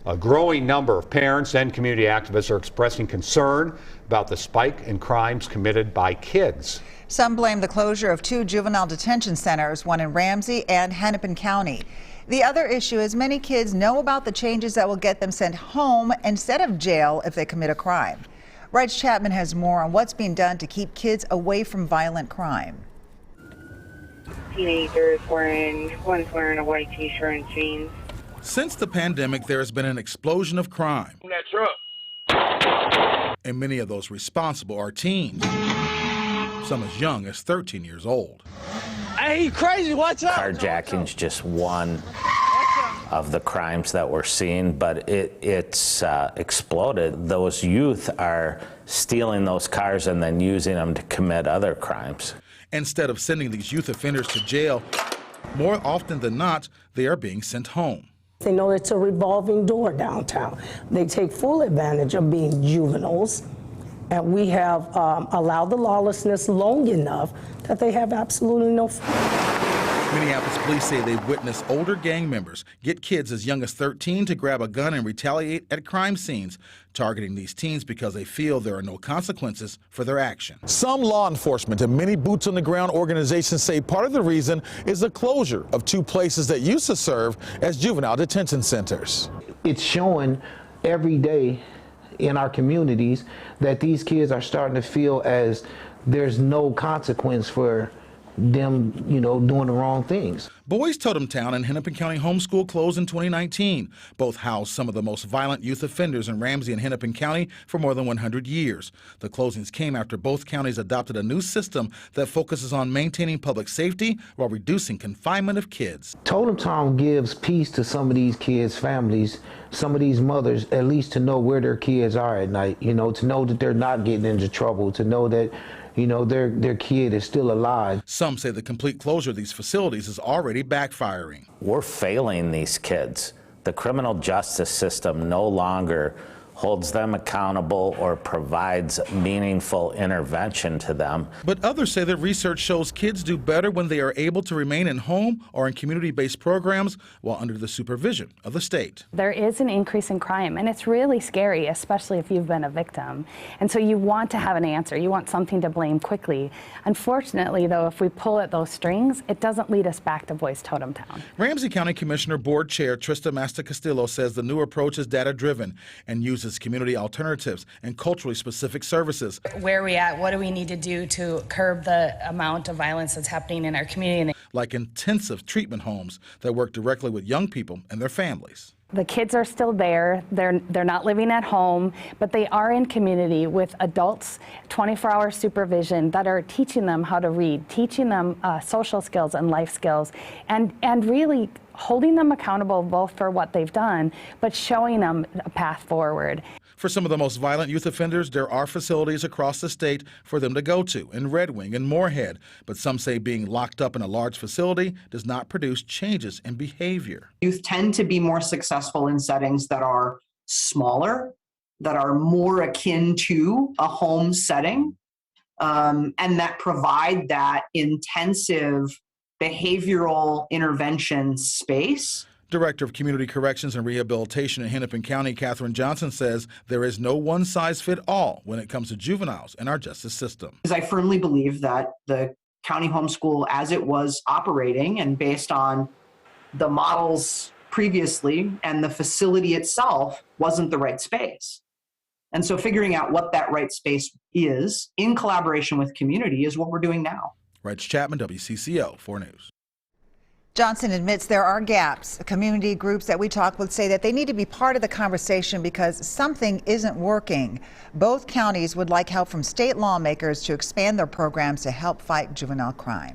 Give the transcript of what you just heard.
A growing number of parents and community activists are expressing concern about the spike in crimes committed by kids. Some blame the closure of 2 juvenile detention centers, one in Ramsey and Hennepin County. The other issue is many kids know about the changes that will get them sent home instead of jail if they commit a crime. Reg Chapman has more on what's being done to keep kids away from violent crime. Teenagers one's wearing a white t-shirt and jeans. Since the pandemic, there has been an explosion of crime. That truck. And many of those responsible are teens, some as young as 13 years old. Hey, you crazy, what's up? Carjacking's just one of the crimes that we're seeing, but it's exploded. Those youth are stealing those cars and then using them to commit other crimes. Instead of sending these youth offenders to jail, more often than not, they are being sent home. They know it's a revolving door downtown. They take full advantage of being juveniles, and we have allowed the lawlessness long enough that they have absolutely no fear. Minneapolis police say they've witnessed older gang members get kids as young as 13 to grab a gun and retaliate at crime scenes, targeting these teens because they feel there are no consequences for their action. Some law enforcement and many boots-on-the-ground organizations say part of the reason is the closure of 2 places that used to serve as juvenile detention centers. It's showing every day in our communities that these kids are starting to feel as there's no consequence for them, doing the wrong things. Boys Totem Town and Hennepin County Homeschool closed in 2019. Both housed some of the most violent youth offenders in Ramsey and Hennepin County for more than 100 years. The closings came after both counties adopted a new system that focuses on maintaining public safety while reducing confinement of kids. Totem Town gives peace to some of these kids' families, some of these mothers, at least to know where their kids are at night, to know that they're not getting into trouble, to know that their kid is still alive. Some say the complete closure of these facilities is already backfiring. We're failing these kids. The criminal justice system no longer holds them accountable or provides meaningful intervention to them. But others say that research shows kids do better when they are able to remain in home or in community-based programs while under the supervision of the state. There is an increase in crime, and it's really scary, especially if you've been a victim. And so you want to have an answer. You want something to blame quickly. Unfortunately, though, if we pull at those strings, it doesn't lead us back to Boys Totem Town. Ramsey County Commissioner Board Chair Trista MatasCastillo says the new approach is data-driven and uses community alternatives and culturally specific services. Where are we at? What do we need to do to curb the amount of violence that's happening in our community? Like intensive treatment homes that work directly with young people and their families. The kids are still there. They're not living at home, but they are in community with adults, 24-hour supervision that are teaching them how to read, teaching them social skills and life skills, and really holding them accountable both for what they've done, but showing them a path forward. For some of the most violent youth offenders, there are facilities across the state for them to go to in Red Wing and Moorhead. But some say being locked up in a large facility does not produce changes in behavior. Youth tend to be more successful in settings that are smaller, that are more akin to a home setting, and that provide that intensive behavioral intervention space. Director of Community Corrections and Rehabilitation in Hennepin County, Catherine Johnson, says there is no one-size-fits-all when it comes to juveniles in our justice system. I firmly believe that the county homeschool, as it was operating and based on the models previously and the facility itself, wasn't the right space. And so figuring out what that right space is in collaboration with community is what we're doing now. Reg Chapman, WCCO 4 News. Johnson admits there are gaps. Community groups that we talk with say that they need to be part of the conversation because something isn't working. Both counties would like help from state lawmakers to expand their programs to help fight juvenile crime.